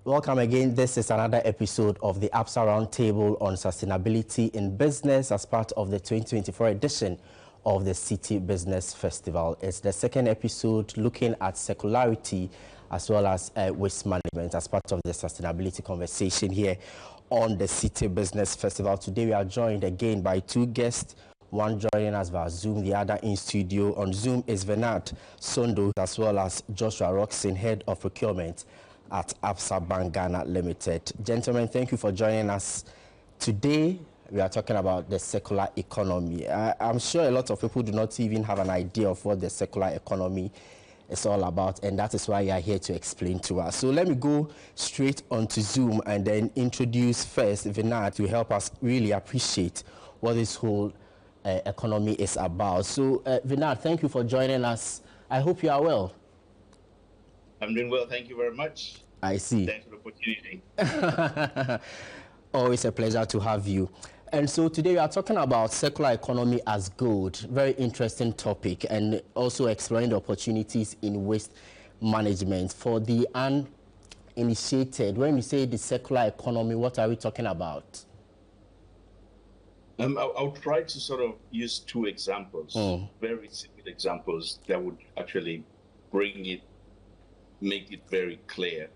Welcome again. This is another episode of the ABSA Roundtable on Sustainability in Business as part of the 2024 edition of the City Business Festival. It's the second episode looking at circularity as well as waste management as part of the sustainability conversation here on the City Business Festival. Today we are joined again by two guests, one joining us via Zoom, the other in studio. On Zoom is Venat Sondo as well as Joshua Roxon, Head of Procurement at ABSA Bank Ghana Limited. Gentlemen, thank you for joining us. Today, we are talking about the circular economy. I'm sure a lot of people do not even have an idea of what the circular economy is all about, and that is why you are here to explain to us. So let me go straight onto Zoom and then introduce first Vinod to help us really appreciate what this whole economy is about. So Vinod, thank you for joining us. I hope you are well. I'm doing well, thank you very much. I see. Thanks for the opportunity. Always a pleasure to have you. And so today we are talking about circular economy as good. Very interesting topic, and also exploring the opportunities in waste management. For the uninitiated, when you say the circular economy, what are we talking about? I'll try to sort of use two examples, very simple examples that would actually make it very clear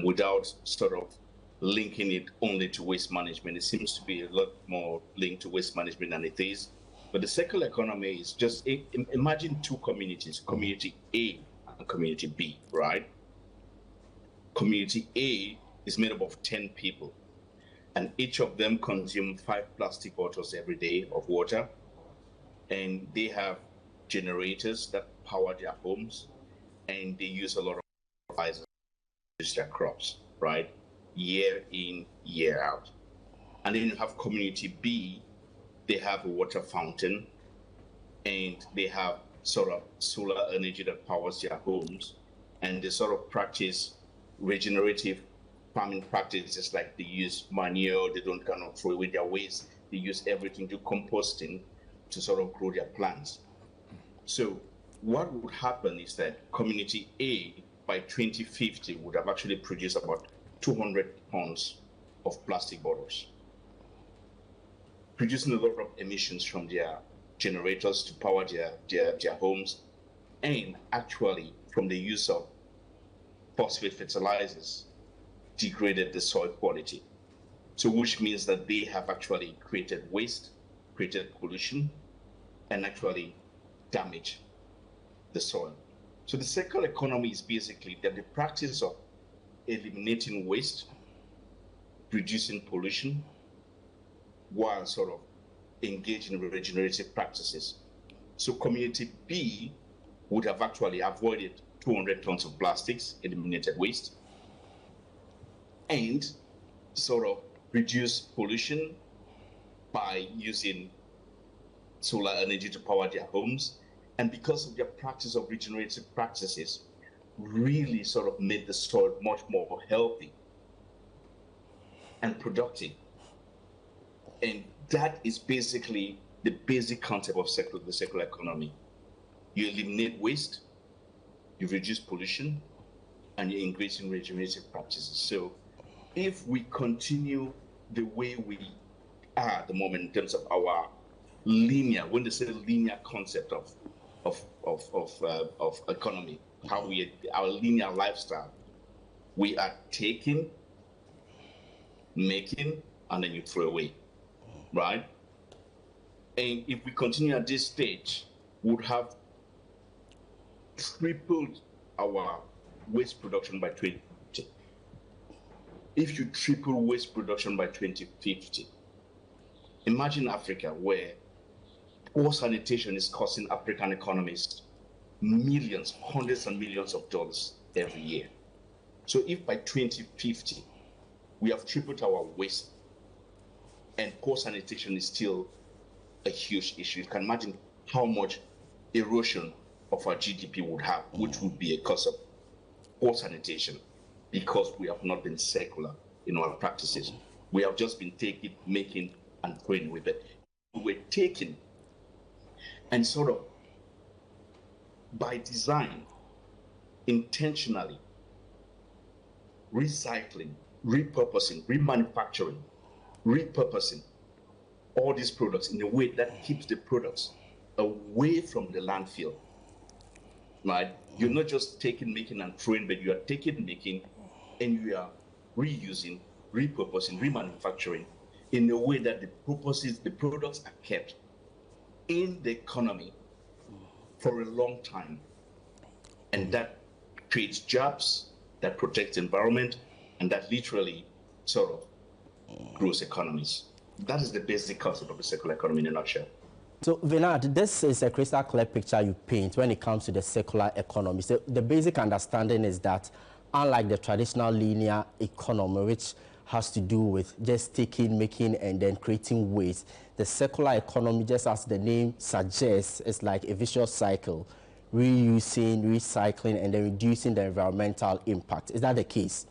without sort of linking it only to waste management. It seems to be a lot more linked to waste management than it is. But the circular economy is just, imagine two communities, community A and community B, right? Community A is made up of 10 people, and each of them consume 5 plastic bottles every day of water. And they have generators that power their homes, and they use a lot of fertilizers to use their crops, right? Year in, year out. And then you have community B, they have a water fountain, and they have sort of solar energy that powers their homes, and they sort of practice regenerative farming practices, like they use manure, they don't kind of throw away their waste, they use everything to composting to sort of grow their plants. So what would happen is that community A by 2050 would have actually produced about 200 tons of plastic bottles, producing a lot of emissions from their generators to power their homes, and actually from the use of phosphate fertilizers degraded the soil quality. So which means that they have actually created waste, created pollution, and actually damaged the soil. So the circular economy is basically that the practice of eliminating waste, reducing pollution, while sort of engaging in regenerative practices. So community B would have actually avoided 200 tons of plastics, eliminated waste, and sort of reduce pollution by using solar energy to power their homes. And because of their practice of regenerative practices, really sort of made the soil much more healthy and productive. And that is basically the basic concept of the circular economy. You eliminate waste, you reduce pollution, and you engage in regenerative practices. So if we continue the way we are at the moment in terms of our linear, when they say linear concept of economy, our linear lifestyle, we are taking, making, and then you throw away, right? And if we continue at this stage, we would have tripled our waste production by 2050. If you triple waste production by 2050, imagine Africa, where poor sanitation is costing African economies millions, hundreds of millions of dollars every year. So if by 2050, we have tripled our waste and poor sanitation is still a huge issue, you can imagine how much erosion of our GDP would have, which would be a cause of poor sanitation, because we have not been circular in our practices. We have just been taking, making, and throwing with it. We're taking and sort of by design, intentionally recycling, repurposing, remanufacturing, repurposing all these products in a way that keeps the products away from the landfill, right? You're not just taking, making, and throwing, but you are taking, making, and you are reusing, repurposing, remanufacturing in a way that the products are kept in the economy for a long time. And that creates jobs, that protects the environment, and that literally sort of grows economies. That is the basic concept of the circular economy in a nutshell. So, Vinod, this is a crystal clear picture you paint when it comes to the circular economy. So the basic understanding is that unlike the traditional linear economy, which has to do with just taking, making, and then creating waste, the circular economy, just as the name suggests, is like a vicious cycle, reusing, recycling, and then reducing the environmental impact. Is that the case?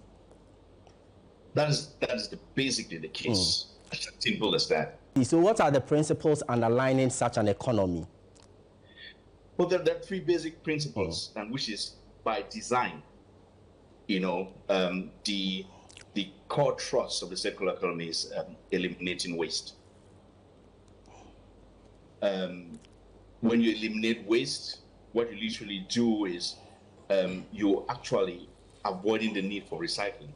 That is basically the case. It's as simple as that. So what are the principles underlining such an economy? Well, there are three basic principles, and which is by design. You know, the core thrust of the circular economy is eliminating waste. When you eliminate waste, what you literally do is you're actually avoiding the need for recycling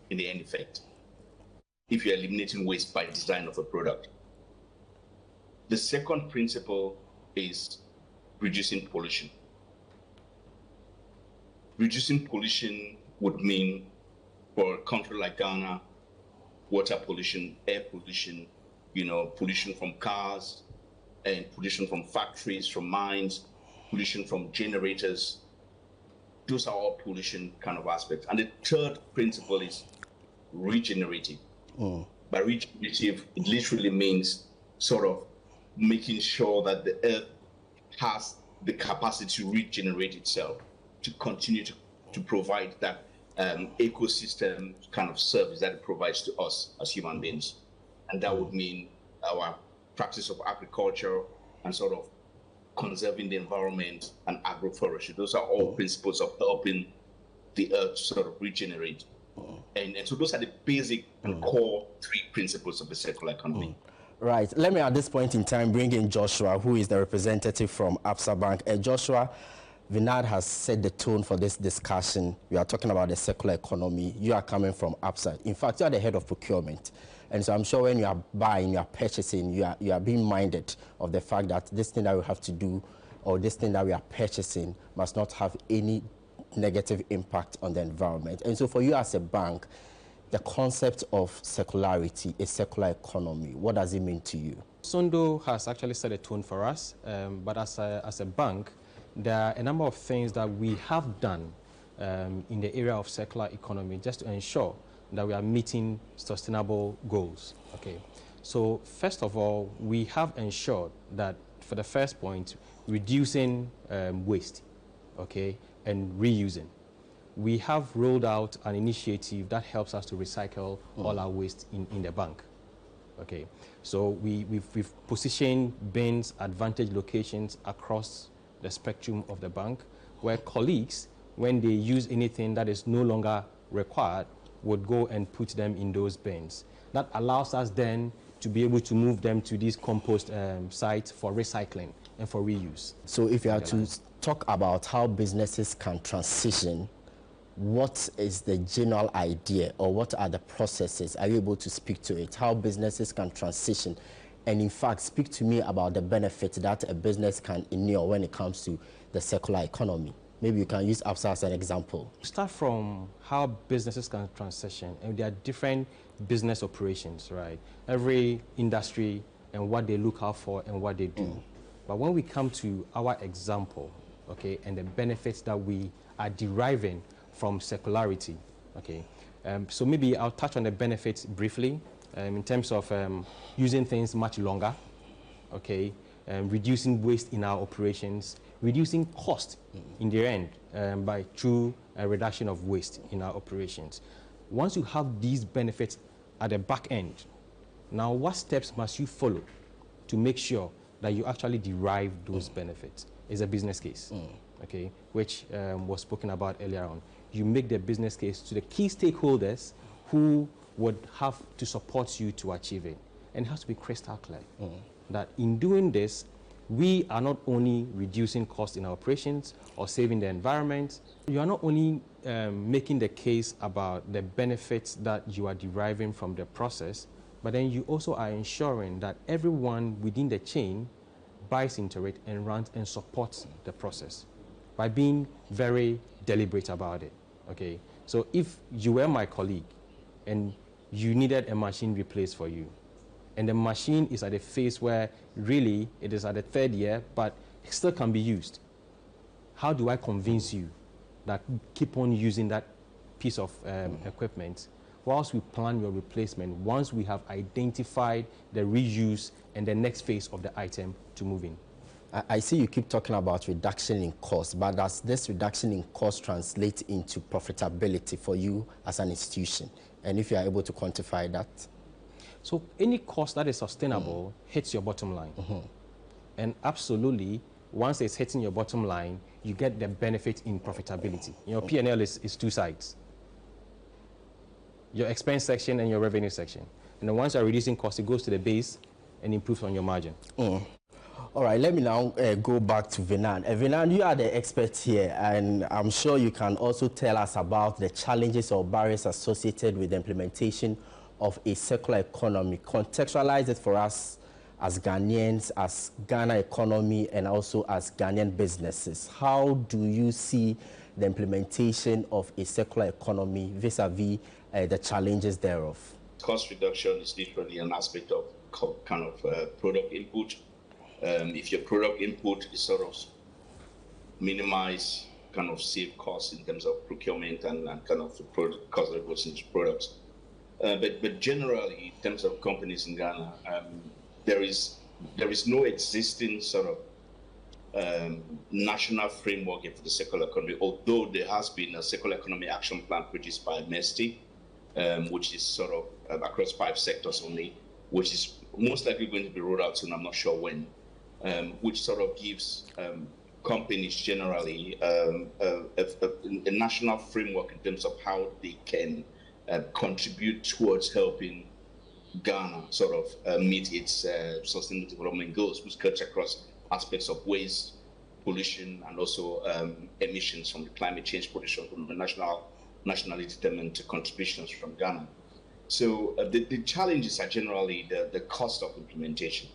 in the end effect, if you're eliminating waste by design of a product. The second principle is reducing pollution. Reducing pollution would mean, for a country like Ghana, water pollution, air pollution, you know, pollution from cars, and pollution from factories, from mines, pollution from generators. Those are all pollution kind of aspects. And the third principle is regenerative. By regenerative, it literally means sort of making sure that the earth has the capacity to regenerate itself, to continue to provide that ecosystem kind of service that it provides to us as human beings. And that would mean our practice of agriculture and sort of conserving the environment and agroforestry. Those are all principles of helping the earth sort of regenerate. And so those are the basic and core three principles of the circular economy. Right. Let me at this point in time bring in Joshua, who is the representative from ABSA Bank. Joshua, Vinod has set the tone for this discussion. We are talking about the circular economy. You are coming from ABSA. In fact, you are the head of procurement. And so I'm sure when you are buying, you are purchasing, you are being minded of the fact that this thing that we have to do or this thing that we are purchasing must not have any negative impact on the environment. And so for you as a bank, the concept of circularity, a circular economy, what does it mean to you? Sondo has actually set a tone for us, but as a bank, there are a number of things that we have done in the area of circular economy just to ensure that we are meeting sustainable goals. Okay, so first of all, we have ensured that for the first point, reducing waste, okay, and reusing. We have rolled out an initiative that helps us to recycle all our waste in the bank. Okay, so we've positioned bins, advantage locations across the spectrum of the bank, where colleagues, when they use anything that is no longer required, would go and put them in those bins. That allows us then to be able to move them to these compost sites for recycling and for reuse. So if you are to talk about how businesses can transition, what is the general idea or what are the processes? Are you able to speak to it? How businesses can transition? And in fact, speak to me about the benefits that a business can inure when it comes to the circular economy. Maybe you can use ABSA as an example. Start from how businesses can transition, and there are different business operations, right? Every industry and what they look out for and what they do. But when we come to our example, okay, and the benefits that we are deriving from circularity, okay, so maybe I'll touch on the benefits briefly in terms of using things much longer, okay, reducing waste in our operations, reducing cost in the end by through a reduction of waste in our operations. Once you have these benefits at the back end, now what steps must you follow to make sure that you actually derive those benefits? Is a business case, okay, which was spoken about earlier on. you make the business case to the key stakeholders who would have to support you to achieve it. And it has to be crystal clear that in doing this, we are not only reducing costs in our operations or saving the environment, you are not only making the case about the benefits that you are deriving from the process, but then you also are ensuring that everyone within the chain buys into it and runs and supports the process by being very deliberate about it, okay? So if you were my colleague and you needed a machine replaced for you, and the machine is at a phase where really it is at the 3rd year, but it still can be used, how do I convince you that keep on using that piece of equipment whilst we plan your replacement, once we have identified the reuse and the next phase of the item to move in? I see you keep talking about reduction in cost, but does this reduction in cost translate into profitability for you as an institution? And if you are able to quantify that? So any cost that is sustainable hits your bottom line. And absolutely, once it's hitting your bottom line, you get the benefit in profitability. Your P&L is 2 sides. Your expense section and your revenue section. And then once you're reducing costs, it goes to the base and improves on your margin. All right, let me now go back to Vinand. Vinand, you are the expert here, and I'm sure you can also tell us about the challenges or barriers associated with the implementation of a circular economy. Contextualize it for us as Ghanaians, as Ghana economy, and also as Ghanaian businesses. How do you see the implementation of a circular economy vis-a-vis the challenges thereof? Cost reduction is literally an aspect of product input. If your product input is sort of minimize, save costs in terms of procurement and the product cost that goes into products. But generally, in terms of companies in Ghana, there is no existing sort of national framework for the circular economy, although there has been a circular economy action plan produced by MESTI, which is sort of across 5 sectors only, which is most likely going to be rolled out soon, I'm not sure when, which sort of gives companies generally a national framework in terms of how they can contribute towards helping Ghana sort of meet its sustainable development goals, which cuts across aspects of waste, pollution, and also emissions from the climate change pollution from the nationally determined contributions from Ghana. So the challenges are generally the cost of implementation,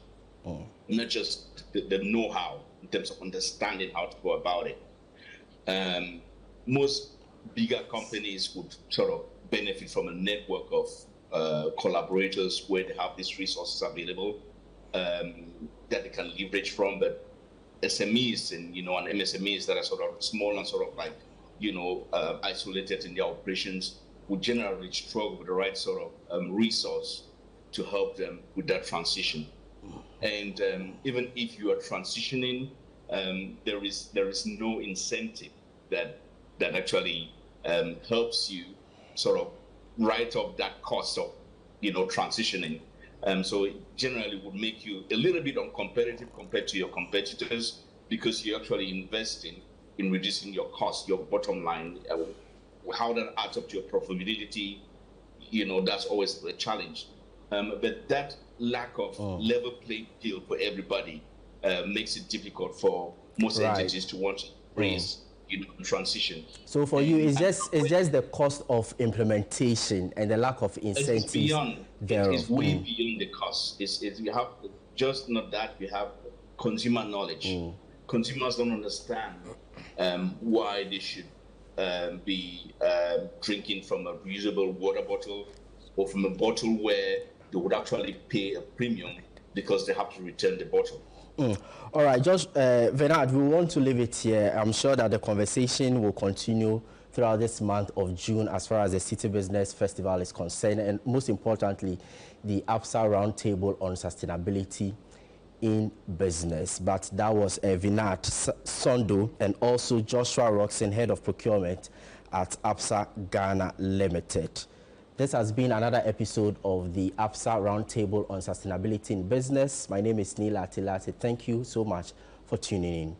not just the know-how in terms of understanding how to go about it. Most bigger companies would sort of benefit from a network of collaborators where they have these resources available that they can leverage from. But SMEs and MSMEs that are sort of small and sort of like isolated in their operations would generally struggle with the right sort of resource to help them with that transition. And even if you are transitioning, there is no incentive that actually helps you sort of write off that cost of transitioning. So it generally would make you a little bit uncompetitive compared to your competitors, because you're actually investing in reducing your cost, your bottom line. How that adds up to your profitability, that's always a challenge. But that lack of level playing field for everybody makes it difficult for most entities to want to raise transition. So for you, it's just the cost of implementation and the lack of incentives. It's beyond. It's way beyond the cost. You have just not that. You have consumer knowledge. Consumers don't understand why they should be drinking from a reusable water bottle or from a bottle where they would actually pay a premium because they have to return the bottle. All right, just Vinand, we want to leave it here. I'm sure that the conversation will continue throughout this month of June as far as the City Business Festival is concerned, and most importantly, the ABSA Roundtable on Sustainability in Business. But that was Vinand Sondo and also Joshua Roxon, Head of Procurement at ABSA Ghana Limited. This has been another episode of the ABSA Roundtable on Sustainability in Business. My name is Neil Atilati. Thank you so much for tuning in.